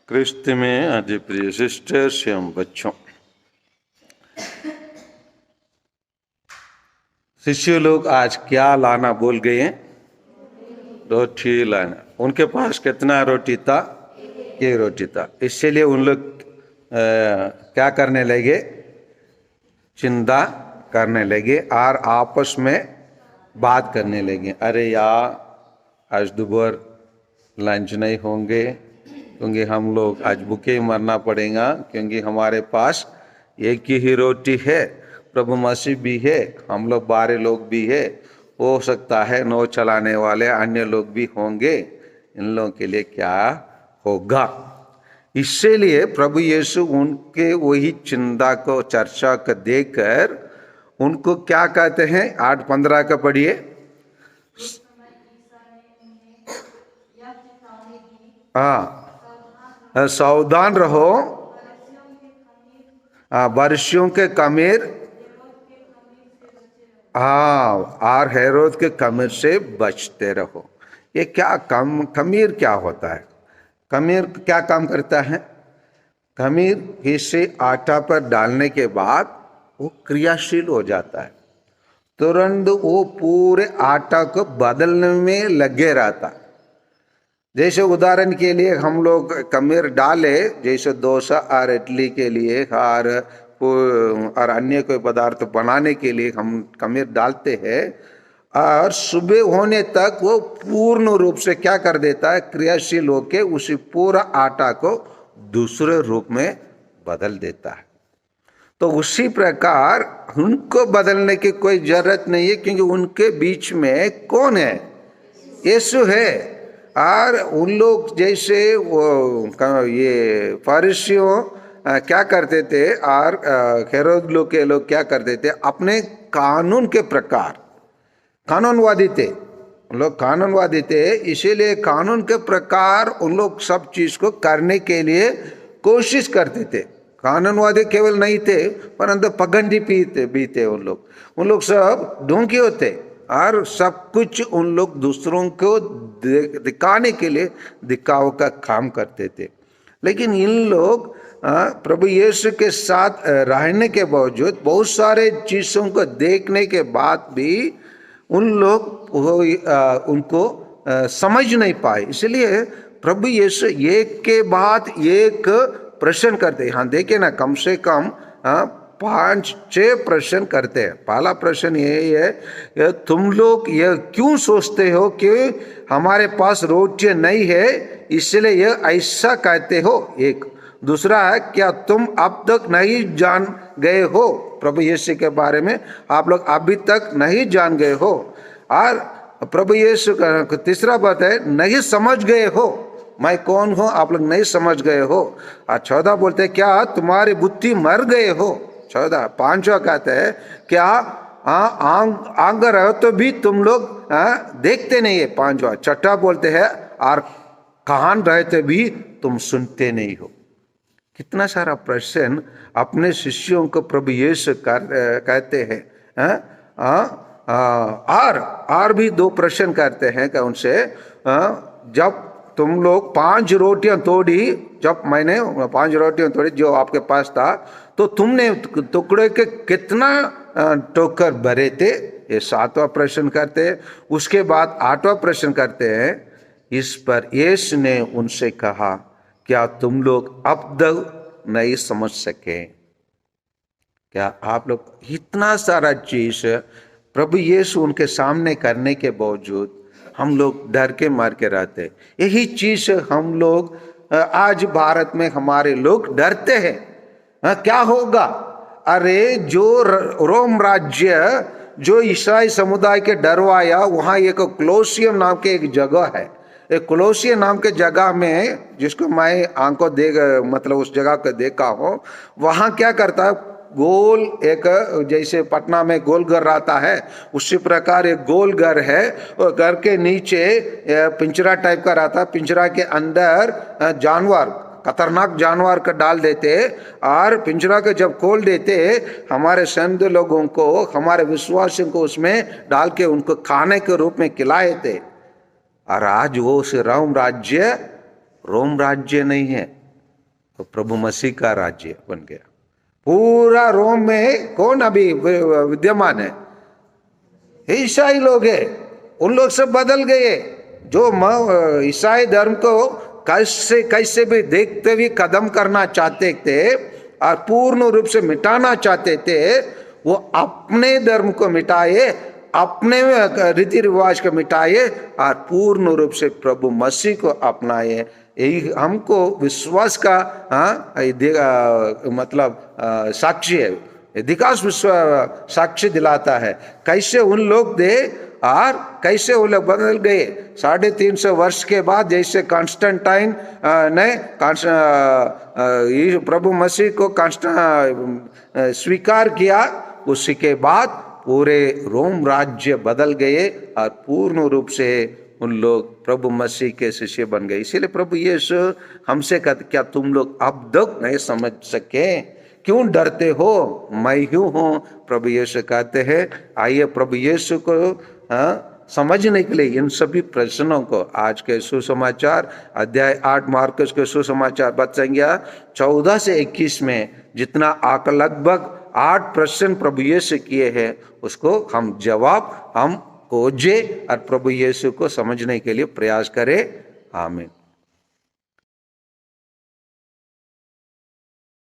क्रिस्त में आज प्रिय सिस्टर्स एवं बच्चों, शिष्य लोग आज क्या लाना बोल गए हैं? रोटी लाना। उनके पास कितना रोटी था? एक रोटी था। इसलिए उन लोग क्या करने लगे? चिंता करने लगे और आपस में बात करने लगे। अरे यार, आज दोपहर लंच नहीं होंगे क्योंकि हम लोग आज भूखे ही मरना पड़ेगा, क्योंकि हमारे पास एक ही रोटी है। प्रभु मसीह भी है, हम लोग 12 लोग भी है, हो सकता है 9 चलाने वाले अन्य लोग भी होंगे। इन लोगों के लिए क्या होगा? इसीलिए प्रभु यीशु उनके वही चिंता को, चर्चा को देखकर उनको क्या कहते हैं? 8:15 का पढ़िए। हाँ, सावधान रहो, वर्षियों के कमीर, हाँ, और हेरोद के कमीर से बचते रहो। ये क्या कमीर क्या होता है? कमीर क्या काम करता है? खमीर इसे आटा पर डालने के बाद वो क्रियाशील हो जाता है, तुरंत वो पूरे आटा को बदलने में लगे रहता है। जैसे उदाहरण के लिए हम लोग खमीर डाले, जैसे डोसा और इडली के लिए और अन्य कोई पदार्थ बनाने के लिए हम खमीर डालते हैं, और सुबह होने तक वो पूर्ण रूप से क्या कर देता है? क्रियाशील होके उसी पूरा आटा को दूसरे रूप में बदल देता है। तो उसी प्रकार उनको बदलने की कोई जरूरत नहीं है, क्योंकि उनके बीच में कौन है? यीशु है। और उन लोग जैसे वो ये फरीसियों क्या करते थे, और हेरोद लोग के लोग क्या करते थे? अपने कानून के प्रकार, कानूनवादी थे उन लोग, कानूनवादी थे, इसीलिए कानून के प्रकार उन लोग सब चीज को करने के लिए कोशिश करते थे। कानूनवादी केवल नहीं थे, परंतु पगंडी भी थे उन लोग सब ढोंगी होते, और सब कुछ उन लोग दूसरों को दिखाने के लिए दिखाव का काम करते थे। लेकिन इन लोग प्रभु यीशु के साथ रहने के बावजूद, बहुत सारे चीजों को देखने के बाद भी उन लोग उनको समझ नहीं पाए। इसलिए प्रभु यीशु एक के बाद एक प्रश्न करते हैं। हाँ, देखिए ना, कम से कम 5-6 प्रश्न करते हैं। पहला प्रश्न यही है, तुम लोग ये क्यों सोचते हो कि हमारे पास रोटी नहीं है, इसलिए ये ऐसा कहते हो? एक दूसरा है, क्या तुम अब तक नहीं जान गए हो प्रभु यीशु के बारे में? आप लोग अभी तक नहीं जान गए हो। और प्रभु यीशु का तीसरा बात है, नहीं समझ गए हो मैं कौन हूं, आप लोग नहीं समझ गए हो। और 14 बोलते हैं, क्या तुम्हारी बुद्धि मर गए हो? 14। 5वां कहते हैं, क्या आंग रहो तो भी तुम लोग देखते नहीं है? 5वां। 6वां बोलते हैं, और कान रहते भी तुम सुनते नहीं हो। कितना सारा प्रश्न अपने शिष्यों को प्रभु यीशु कहते हैं। और भी 2 प्रश्न करते हैं कि उनसे, जब तुम लोग 5 रोटियां तोड़ी, जब मैंने 5 रोटियां तोड़ी जो आपके पास था, तो तुमने टुकड़े के कितना टोकर भरे थे? ये 7वां प्रश्न करते हैं। उसके बाद 8वां प्रश्न करते हैं। इस पर यीशु ने उनसे कहा, क्या तुम लोग अब तक नहीं समझ सके? क्या आप लोग इतना सारा चीज प्रभु यीशु उनके सामने करने के बावजूद हम लोग डर के मार के रहते? यही चीज हम लोग आज भारत में हमारे लोग डरते हैं। क्या होगा? अरे, जो रोम राज्य जो ईसाई समुदाय के डरवाया, वहां एक कोलोसियम नाम के एक जगह है। एक कोलोसियम नाम के जगह में, जिसको मैं आंखों मतलब उस जगह को देखा हूं, वहां क्या करता है? गोल एक, जैसे पटना में गोल घर रहता है, उसी प्रकार एक गोल घर है, और घर के नीचे पिंजरा टाइप का रहता है। पिंजरा के अंदर जानवर, खतरनाक जानवर का डाल देते, और पिंजरा को जब खोल देते, हमारे संत लोगों को, हमारे विश्वासियों को उसमें डाल के उनको खाने के रूप में खिलाए थे। और आज वो रोम राज्य नहीं है, तो प्रभु मसीह का राज्य बन गया। पूरा रोम में कौन अभी विद्यमान है? ईसाई लोग हैं। उन लोग सब बदल गए। जो ईसाई धर्म को कैसे कैसे भी देखते हुए कदम करना चाहते थे और पूर्ण रूप से मिटाना चाहते थे, वो अपने धर्म को मिटाए, अपने रीति रिवाज को मिटाए और पूर्ण रूप से प्रभु मसीह को अपनाए। यही हमको विश्वास का मतलब साक्षी है, विकास विश्व साक्षी दिलाता है। कैसे उन लोग थे और कैसे वो लोग बदल गए। 350 वर्ष के बाद जैसे कॉन्स्टेंटाइन ने प्रभु मसीह को स्वीकार किया, उसी के बाद पूरे रोम राज्य बदल गए और पूर्ण रूप से उन लोग प्रभु मसीह के शिष्य बन गए। इसीलिए प्रभु यीशु हमसे कहते, क्या तुम लोग अब तक नहीं समझ सके? क्यों डरते हो? मैं ही हूं। प्रभु यीशु कहते हैं, आइए प्रभु यीशु को समझने के लिए इन सभी प्रश्नों को आज के सुसमाचार अध्याय 8 मार्कस के सुसमाचार पद संख्या 14 से 21 में जितना लगभग 8 प्रश्न प्रभु यीशु किए हैं, उसको हम जवाब हम खोजे और प्रभु यीशु को समझने के लिए प्रयास करें। आमीन।